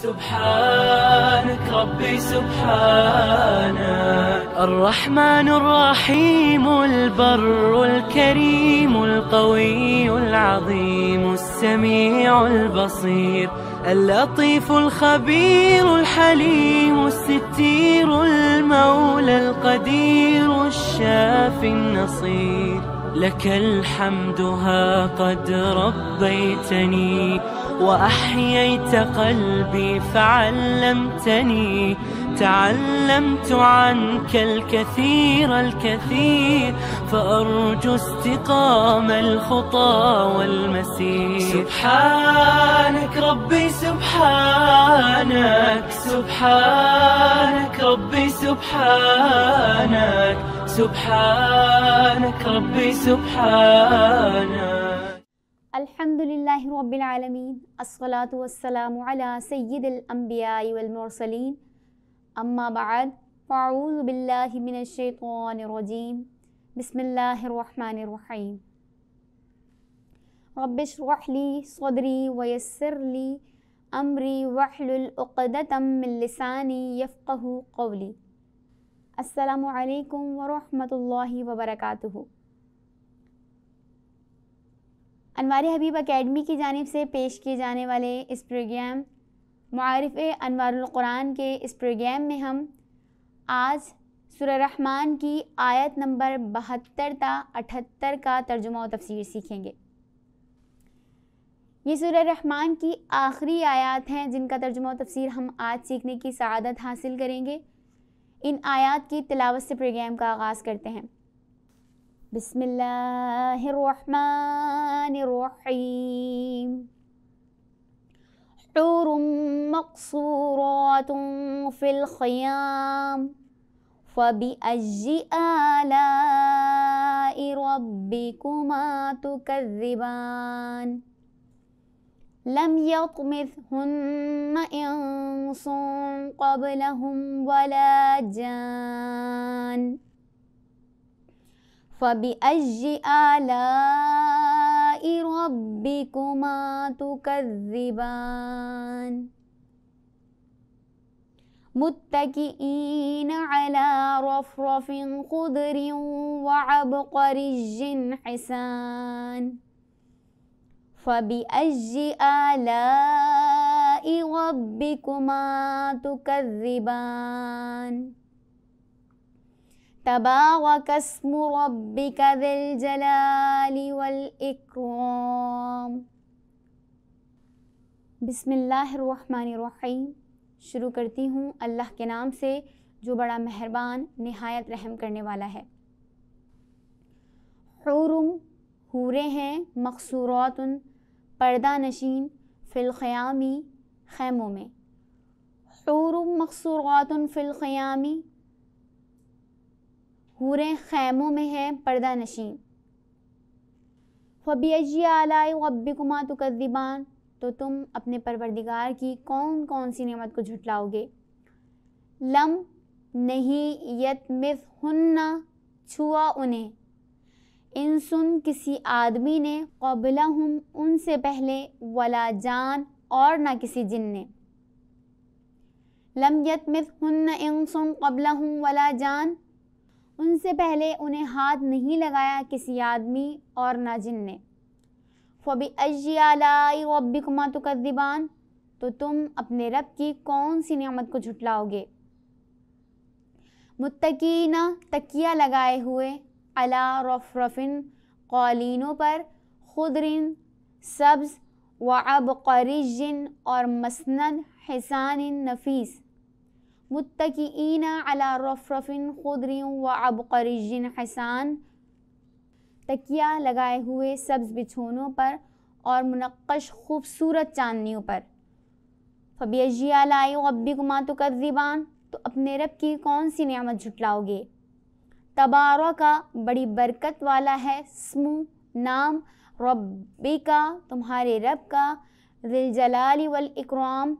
سبحانك ربي سبحانك الرحمن الرحيم البر الكريم القوي العظيم السميع البصير اللطيف الخبير الحليم الستير المولى القدير الشافي النصير لك الحمد ها قد ربيتني وأحييت قلبي فعلمتني تعلمت عنك الكثير فأرجو استقام الخطى والمسير سبحانك ربي سبحانك سبحانك ربي سبحانك سبحانك ربي سبحانك الحمدللہ رب العالمین الصلاة والسلام علی سید الانبیاء والمرسلین اما بعد فاعوذ باللہ من الشیطان الرجیم بسم اللہ الرحمن الرحیم رب اشرح لی صدری ویسر لی امری واحلل عقدۃ من لسانی یفقہوا قولی۔ السلام علیکم ورحمۃ اللہ وبرکاتہ۔ انوار حبیب اکیڈمی کی جانب سے پیش کیے جانے والے اس پروگرام معارف انوار القرآن کے اس پروگرام میں ہم آج سورہ رحمان کی آیت نمبر 72 تا 78 کا ترجمہ و تفسیر سیکھیں گے۔ یہ سورہ رحمان کی آخری آیات ہیں جن کا ترجمہ و تفسیر ہم آج سیکھنے کی سعادت حاصل کریں گے۔ ان آیات کی تلاوت سے پروگرام کا آغاز کرتے ہیں۔ بسم اللہ الرحمن الرحیم۔ حور مقصورات فی الخیام فبأي آلاء ربكما تكذبان لم يطمثهن إنس قبلهم ولا جان فبأي آلاء ربكما تكذبان متكئين على رفرف خضر وعبقري حسان فبأي آلاء ربكما تكذبان تبارك اسم ربك ذي الجلال والإكرام۔ بسم اللہ الرحمن الرحیم۔ شروع کرتی ہوں اللہ کے نام سے جو بڑا مہربان نہایت رحم کرنے والا ہے۔ حورم حوریں ہیں، مقصورات پردہ نشین، فی الخیامی خیموں میں۔ حورم مقصورات فی الخیامی حوریں خیموں میں ہیں، پردہ نشین۔ فَبِأَيِّ آلَاءِ رَبِّكُمَا تُكَذِّبَانِ تو تم اپنے پروردگار کی کون کون سی نعمت کو جھٹلاؤ گے۔ لم نہیں، یتمثہن چھوا انہیں، انسن کسی آدمی نے، قبلہم ان سے پہلے، ولا جان اور نہ کسی جن نے۔ لم یتمثہن انسن قبلہم ولا جان ان سے پہلے انہیں ہاتھ نہیں لگایا کسی آدمی اور نہ جن نے۔ فَبِأَيِّ آلَاءِ رَبِّكُمَا تُكَذِّبَانِ تو تم اپنے رب کی کون سی نعمت کو جھٹلاؤ گے۔ متکئین تکیہ لگائے ہوئے، علی رفرفن قالینوں پر، خضرن سبز، وعبقری اور مسند حسان نفیس۔ متکئین علی رفرف خضر وعبقری حسان تکیہ لگائے ہوئے سبز بچھونوں پر اور منقش خوبصورت چاندنیوں پر۔ فَبِأَيِّ آلَاءِ رَبِّكُمَا تُكَذِّبَانِ تو اپنے رب کی کون سی نعمت جھٹلاؤ گے۔ تبارک بڑی برکت والا ہے، اسم نام، ربک تمہارے رب کا، ذی الجلال والاکرام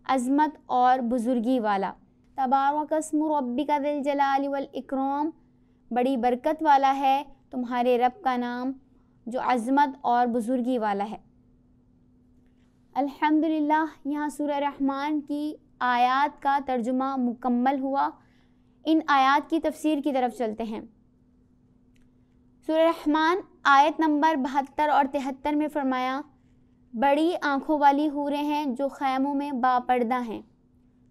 عظمت اور بزرگی والا۔ تبارک اسم ربک ذی الجلال والاکرام بڑی برکت والا ہے تمہارے رب کا نام جو عظمت اور بزرگی والا ہے۔ الحمدللہ یہاں سورہ رحمان کی آیات کا ترجمہ مکمل ہوا۔ ان آیات کی تفسیر کی طرف چلتے ہیں۔ سورہ رحمان آیت نمبر 72 اور 73 میں فرمایا، بڑی آنکھوں والی حوریں ہیں جو خیموں میں باپردہ ہیں،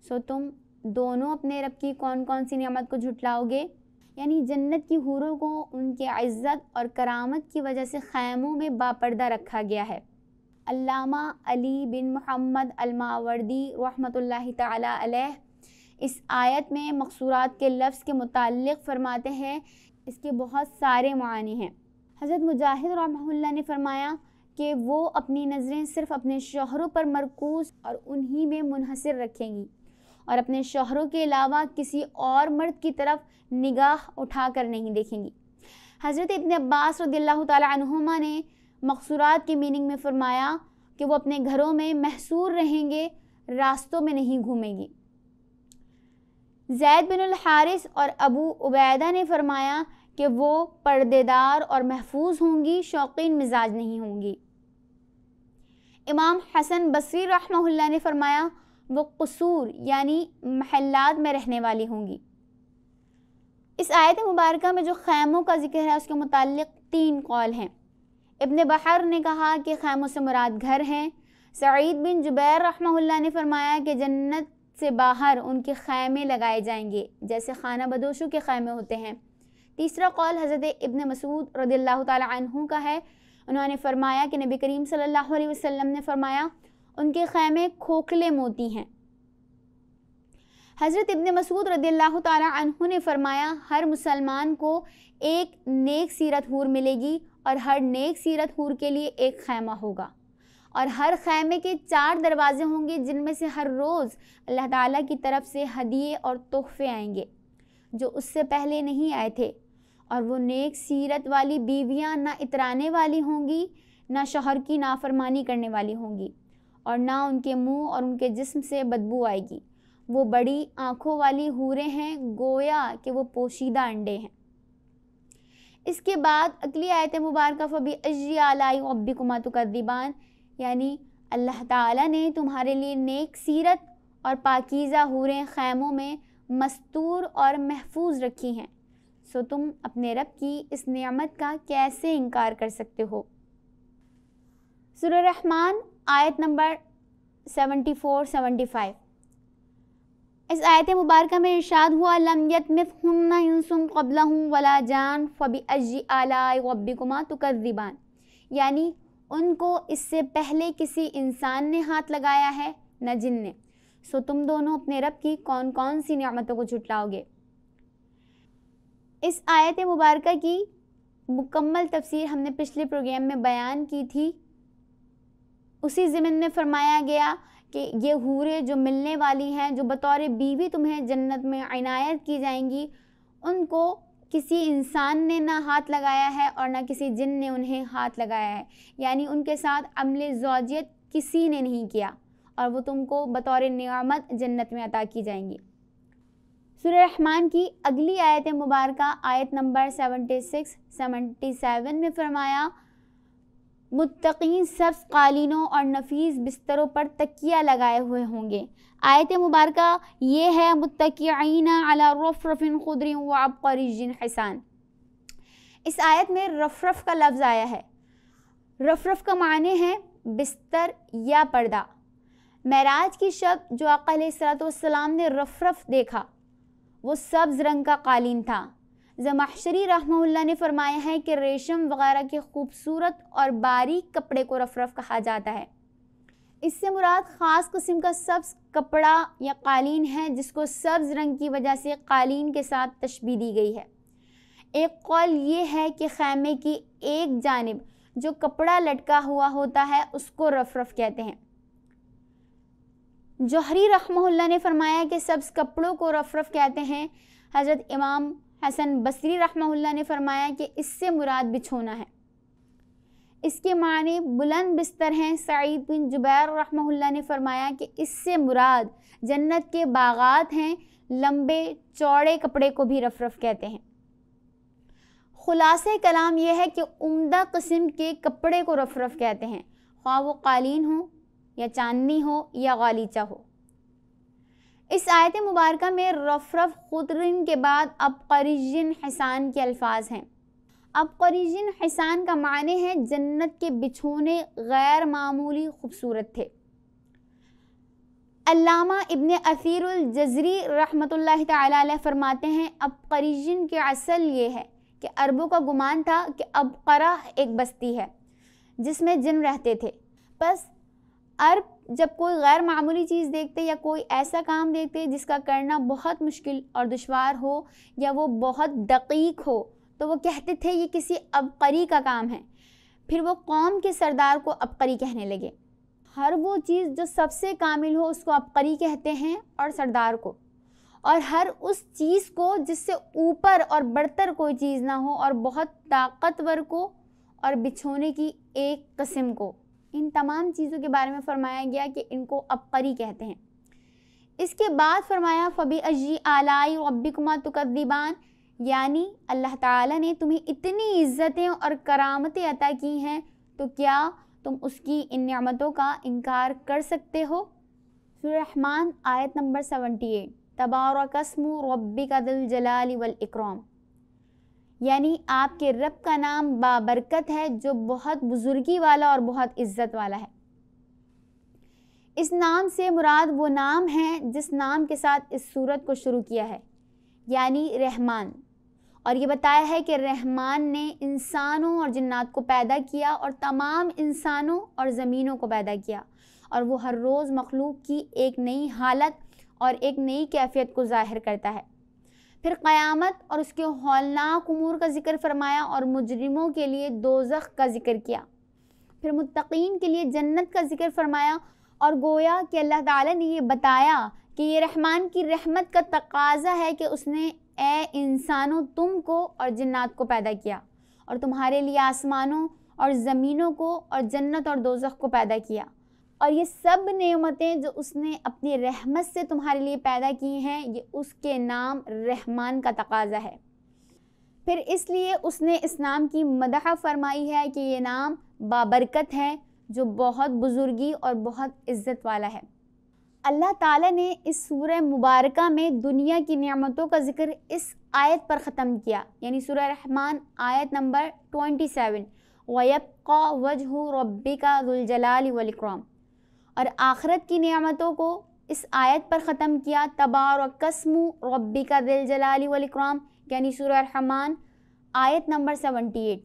سو تم دونوں اپنے رب کی کون کون سی نعمت کو جھٹلاؤ گے؟ یعنی جنت کی حوروں کو ان کے عزت اور کرامت کی وجہ سے خیموں میں باپردہ رکھا گیا ہے۔ علامہ علی بن محمد الماوردی رحمۃ اللہ تعالی علیہ اس آیت میں مقصورات کے لفظ کے متعلق فرماتے ہیں، اس کے بہت سارے معنی ہیں۔ حضرت مجاہد رحمہ اللہ نے فرمایا کہ وہ اپنی نظریں صرف اپنے شوہروں پر مرکوز اور انہی میں منحصر رکھیں گی اور اپنے شوہروں کے علاوہ کسی اور مرد کی طرف نگاہ اٹھا کر نہیں دیکھیں گی۔ حضرت ابن عباس رضی اللہ تعالی عنہما نے مقصورات کے میننگ میں فرمایا کہ وہ اپنے گھروں میں محصور رہیں گے، راستوں میں نہیں گھومیں گی۔ زید بن الحارث اور ابو عبیدہ نے فرمایا کہ وہ پردے دار اور محفوظ ہوں گی، شوقین مزاج نہیں ہوں گی۔ امام حسن بصری رحمہ اللہ نے فرمایا وہ قصور یعنی محلات میں رہنے والی ہوں گی۔ اس آیت مبارکہ میں جو خیموں کا ذکر ہے اس کے متعلق 3 قول ہیں۔ ابن بحر نے کہا کہ خیموں سے مراد گھر ہیں۔ سعید بن جبیر رحمہ اللہ نے فرمایا کہ جنت سے باہر ان کے خیمے لگائے جائیں گے جیسے خانہ بدوشوں کے خیمے ہوتے ہیں۔ تیسرا قول حضرت ابن مسعود رضی اللہ تعالی عنہ کا ہے، انہوں نے فرمایا کہ نبی کریم صلی اللہ علیہ وسلم نے فرمایا ان کے خیمے کھوکھلے موتی ہیں۔ حضرت ابن مسعود رضی اللہ تعالی عنہ نے فرمایا ہر مسلمان کو ایک نیک سیرت حور ملے گی اور ہر نیک سیرت حور کے لیے ایک خیمہ ہوگا، اور ہر خیمے کے 4 دروازے ہوں گے جن میں سے ہر روز اللہ تعالیٰ کی طرف سے ہدیے اور تحفے آئیں گے جو اس سے پہلے نہیں آئے تھے، اور وہ نیک سیرت والی بیویاں نہ اترانے والی ہوں گی، نہ شوہر کی نافرمانی کرنے والی ہوں گی، اور نہ ان کے منہ اور ان کے جسم سے بدبو آئے گی۔ وہ بڑی آنکھوں والی حوریں ہیں گویا کہ وہ پوشیدہ انڈے ہیں۔ اس کے بعد اگلی آیت مبارکہ فَبِأَيِّ آلَاءِ رَبِّكُمَا تُكَذِّبَانِ، یعنی اللہ تعالیٰ نے تمہارے لیے نیک سیرت اور پاکیزہ حوریں خیموں میں مستور اور محفوظ رکھی ہیں، سو تم اپنے رب کی اس نعمت کا کیسے انکار کر سکتے ہو؟ سورہ رحمان آیت نمبر 74-75۔ اس آیت مبارکہ میں ارشاد ہوا لم یطمثہن انس قبلہم ولا جان فبأی آلاء ربکما تکذبان، یعنی ان کو اس سے پہلے کسی انسان نے ہاتھ لگایا ہے نہ جن نے، سو تم دونوں اپنے رب کی کون کون سی نعمتوں کو جھٹلاؤ گے۔ اس آیت مبارکہ کی مکمل تفسیر ہم نے پچھلے پروگرام میں بیان کی تھی۔ اسی ضمن میں فرمایا گیا کہ یہ حوریں جو ملنے والی ہیں، جو بطور بیوی تمہیں جنت میں عنایت کی جائیں گی، ان کو کسی انسان نے نہ ہاتھ لگایا ہے اور نہ کسی جن نے انہیں ہاتھ لگایا ہے، یعنی ان کے ساتھ عمل زوجیت کسی نے نہیں کیا، اور وہ تم کو بطور نعمت جنت میں عطا کی جائیں گی۔ سورہ رحمان کی اگلی آیت مبارکہ آیت نمبر 76-77 میں فرمایا متقین سبز قالینوں اور نفیس بستروں پر تکیہ لگائے ہوئے ہوں گے۔ آیت مبارکہ یہ ہے متکئین علی رفرف خضر وعبقری حسان۔ اس آیت میں رفرف کا لفظ آیا ہے۔ رفرف کا معنی ہے بستر یا پردہ۔ معراج کی شب جو آقا علیہ السلام نے رفرف دیکھا وہ سبز رنگ کا قالین تھا۔ زمخشری رحمہ اللہ نے فرمایا ہے کہ ریشم وغیرہ کے خوبصورت اور باریک کپڑے کو رفرف کہا جاتا ہے۔ اس سے مراد خاص قسم کا سبز کپڑا یا قالین ہے جس کو سبز رنگ کی وجہ سے قالین کے ساتھ تشبیہ دی گئی ہے۔ ایک قول یہ ہے کہ خیمے کی ایک جانب جو کپڑا لٹکا ہوا ہوتا ہے اس کو رفرف کہتے ہیں۔ جوہری رحمہ اللہ نے فرمایا کہ سبز کپڑوں کو رفرف کہتے ہیں۔ حضرت امام حسن بصری رحمہ اللہ نے فرمایا کہ اس سے مراد بچھونا ہے۔ اس کے معنی بلند بستر ہیں۔ سعید بن جبیر رحمہ اللہ نے فرمایا کہ اس سے مراد جنت کے باغات ہیں۔ لمبے چوڑے کپڑے کو بھی رفرف کہتے ہیں۔ خلاصہ کلام یہ ہے کہ عمدہ قسم کے کپڑے کو رفرف کہتے ہیں، خواہ وہ قالین ہوں یا چاندنی ہو یا غالیچہ ہو۔ اس آیت مبارکہ میں رفرف خضرن کے بعد عبقری حسان کے الفاظ ہیں۔ عبقری حسان کا معنی ہے جنت کے بچھونے غیر معمولی خوبصورت تھے۔ علامہ ابن اثیر الجزری رحمۃ اللہ تعالی علیہ فرماتے ہیں عبقری کے اصل یہ ہے کہ عربوں کا گمان تھا کہ عبقرہ ایک بستی ہے جس میں جن رہتے تھے، بس عرب جب کوئی غیر معمولی چیز دیکھتے یا کوئی ایسا کام دیکھتے جس کا کرنا بہت مشکل اور دشوار ہو یا وہ بہت دقیق ہو تو وہ کہتے تھے یہ کسی عبقری کا کام ہے۔ پھر وہ قوم کے سردار کو عبقری کہنے لگے۔ ہر وہ چیز جو سب سے کامل ہو اس کو عبقری کہتے ہیں اور سردار کو، اور ہر اس چیز کو جس سے اوپر اور برتر کوئی چیز نہ ہو اور بہت طاقتور کو اور بچھونے کی ایک قسم کو، ان تمام چیزوں کے بارے میں فرمایا گیا کہ ان کو عبقری کہتے ہیں۔ اس کے بعد فرمایا فَبِأَيِّ آلَاءِ رَبِّكُمَا تُكَذِّبَانِ، یعنی اللہ تعالیٰ نے تمہیں اتنی عزتیں اور کرامتیں عطا کی ہیں تو کیا تم اس کی ان نعمتوں کا انکار کر سکتے ہو؟ سورہ رحمان آیت نمبر 78، تبارک اسم ربک ذی الجلال والاکرام، یعنی آپ کے رب کا نام بابرکت ہے جو بہت بزرگی والا اور بہت عزت والا ہے۔ اس نام سے مراد وہ نام ہے جس نام کے ساتھ اس سورت کو شروع کیا ہے، یعنی رحمان، اور یہ بتایا ہے کہ رحمان نے انسانوں اور جنات کو پیدا کیا اور تمام انسانوں اور زمینوں کو پیدا کیا، اور وہ ہر روز مخلوق کی ایک نئی حالت اور ایک نئی کیفیت کو ظاہر کرتا ہے۔ پھر قیامت اور اس کے ہولناک امور کا ذکر فرمایا اور مجرموں کے لیے دوزخ کا ذکر کیا۔ پھر متقین کے لیے جنت کا ذکر فرمایا، اور گویا کہ اللہ تعالیٰ نے یہ بتایا کہ یہ رحمان کی رحمت کا تقاضا ہے کہ اس نے اے انسانوں تم کو اور جنات کو پیدا کیا اور تمہارے لیے آسمانوں اور زمینوں کو اور جنت اور دوزخ کو پیدا کیا، اور یہ سب نعمتیں جو اس نے اپنی رحمت سے تمہارے لیے پیدا کی ہیں یہ اس کے نام رحمان کا تقاضا ہے۔ پھر اس لیے اس نے اس نام کی مدح فرمائی ہے کہ یہ نام بابرکت ہے جو بہت بزرگی اور بہت عزت والا ہے۔ اللہ تعالیٰ نے اس سورہ مبارکہ میں دنیا کی نعمتوں کا ذکر اس آیت پر ختم کیا، یعنی سورہ رحمان آیت نمبر 27، وَيَبْقَى وَجْهُ رَبِّكَ ذُو الْجَلَالِ وَالْإِكْرَامِ، اور آخرت کی نعمتوں کو اس آیت پر ختم کیا، تبارک اسم ربک ذی الجلال والاکرام، یعنی سورہ رحمان آیت نمبر 78۔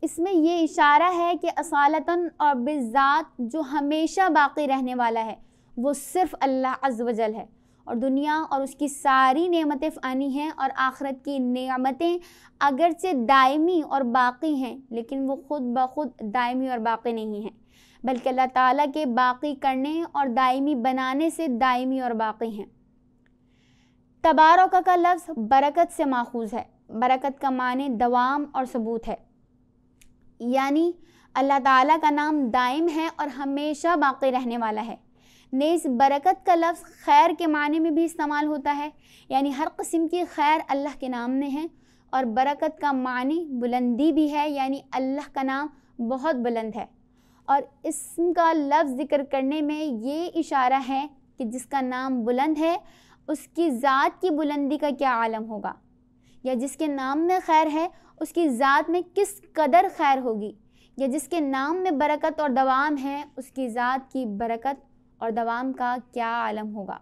اس میں یہ اشارہ ہے کہ اصالتاً اور بالذات جو ہمیشہ باقی رہنے والا ہے وہ صرف اللہ عز و جل ہے، اور دنیا اور اس کی ساری نعمتیں فانی ہیں، اور آخرت کی نعمتیں اگرچہ دائمی اور باقی ہیں لیکن وہ خود بخود دائمی اور باقی نہیں ہیں، بلکہ اللہ تعالیٰ کے باقی کرنے اور دائمی بنانے سے دائمی اور باقی ہیں۔ تبارک کا لفظ برکت سے ماخوذ ہے۔ برکت کا معنی دوام اور ثبوت ہے، یعنی اللہ تعالیٰ کا نام دائم ہے اور ہمیشہ باقی رہنے والا ہے۔ نیز برکت کا لفظ خیر کے معنی میں بھی استعمال ہوتا ہے، یعنی ہر قسم کی خیر اللہ کے نام میں ہے، اور برکت کا معنی بلندی بھی ہے، یعنی اللہ کا نام بہت بلند ہے، اور اسم کا لفظ ذکر کرنے میں یہ اشارہ ہے کہ جس کا نام بلند ہے اس کی ذات کی بلندی کا کیا عالم ہوگا، یا جس کے نام میں خیر ہے اس کی ذات میں کس قدر خیر ہوگی، یا جس کے نام میں برکت اور دوام ہے اس کی ذات کی برکت اور دوام کا کیا عالم ہوگا۔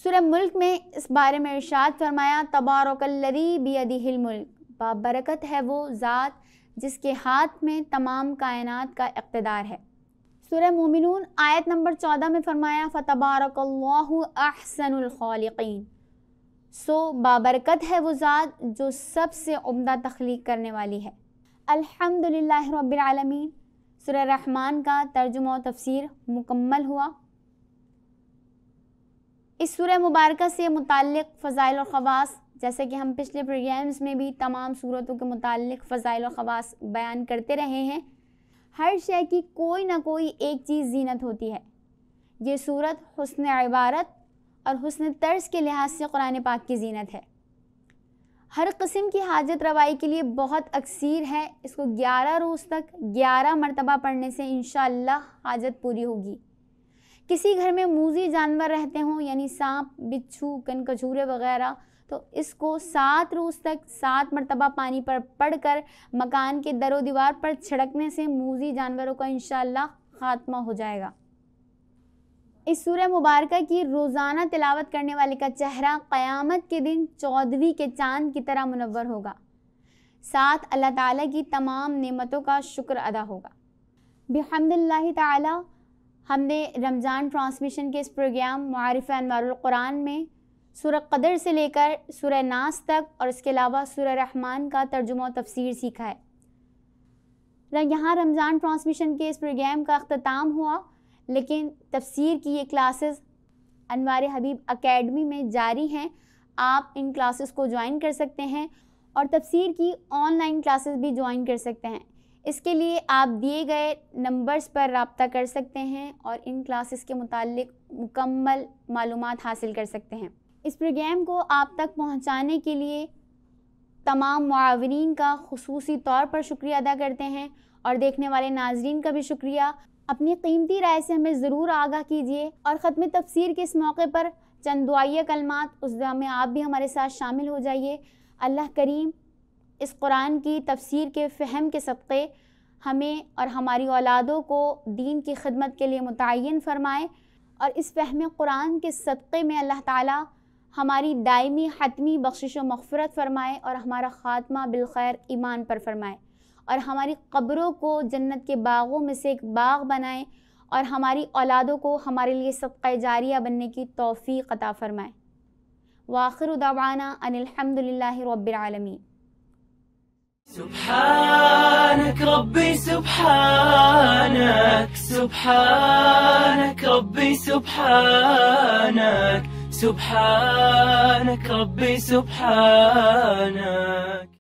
سورہ ملک میں اس بارے میں ارشاد فرمایا، تبارک الذی بیدہ الملک، بابرکت ہے وہ ذات جس کے ہاتھ میں تمام کائنات کا اقتدار ہے۔ سورہ مومنون آیت نمبر 14 میں فرمایا، فتبارک اللہ احسن الخالقین، سو بابرکت ہے وہ ذات جو سب سے عمدہ تخلیق کرنے والی ہے۔ الحمدللہ رب العالمین۔ سورہ رحمان کا ترجمہ و تفسیر مکمل ہوا۔ اس سورہ مبارکہ سے متعلق فضائل و خواص، جیسے کہ ہم پچھلے پروگرامز میں بھی تمام سورتوں کے متعلق فضائل و خواص بیان کرتے رہے ہیں، ہر شے کی کوئی نہ کوئی ایک چیز زینت ہوتی ہے۔ یہ سورت حسن عبارت اور حسن طرز کے لحاظ سے قرآن پاک کی زینت ہے۔ ہر قسم کی حاجت روائی کے لیے بہت اکثیر ہے. اس کو 11 روز تک 11 مرتبہ پڑھنے سے انشاءاللہ حاجت پوری ہوگی. کسی گھر میں موذی جانور رہتے ہوں یعنی سانپ، بچھو، کنکچورے وغیرہ، تو اس کو 7 روز تک 7 مرتبہ پانی پر پڑھ کر مکان کے در و دیوار پر چھڑکنے سے موذی جانوروں کا انشاءاللہ خاتمہ ہو جائے گا. اس سورہ مبارکہ کی روزانہ تلاوت کرنے والے کا چہرہ قیامت کے دن 14ویں کے چاند کی طرح منور ہوگا. ساتھ اللہ تعالیٰ کی تمام نعمتوں کا شکر ادا ہوگا. بحمد اللہ تعالی ہم نے رمضان ٹرانسمیشن کے اس پروگرام معارف انوار القرآن میں سورہ قدر سے لے کر سورہ ناس تک اور اس کے علاوہ سورہ رحمان کا ترجمہ و تفسیر سیکھا ہے. یہاں رمضان ٹرانسمیشن کے اس پروگرام کا اختتام ہوا، لیکن تفسیر کی یہ کلاسز انوار حبیب اکیڈمی میں جاری ہیں. آپ ان کلاسز کو جوائن کر سکتے ہیں اور تفسیر کی آن لائن کلاسز بھی جوائن کر سکتے ہیں. اس کے لیے آپ دیے گئے نمبرز پر رابطہ کر سکتے ہیں اور ان کلاسز کے متعلق مکمل معلومات حاصل کر سکتے ہیں. اس پروگرام کو آپ تک پہنچانے کے لیے تمام معاونین کا خصوصی طور پر شکریہ ادا کرتے ہیں اور دیکھنے والے ناظرین کا بھی شکریہ. اپنی قیمتی رائے سے ہمیں ضرور آگاہ کیجیے اور ختم تفسیر کے اس موقع پر چند دعائیہ کلمات اس دعا میں آپ بھی ہمارے ساتھ شامل ہو جائیے. اللہ کریم اس قرآن کی تفسیر کے فہم کے صدقے ہمیں اور ہماری اولادوں کو دین کی خدمت کے لیے متعین فرمائے اور اس فہم قرآن کے صدقے میں اللہ تعالی ہماری دائمی حتمی بخشش و مغفرت فرمائے اور ہمارا خاتمہ بالخیر ایمان پر فرمائے اور ہماری قبروں کو جنت کے باغوں میں سے ایک باغ بنائے اور ہماری اولادوں کو ہمارے لیے صدقہ جاریہ بننے کی توفیق عطا فرمائے. وآخر دعوانا ان الحمد للہ رب العالمین. سبحانك ربي سبحانك سبحانك ربي سبحانك سبحانك ربي سبحانك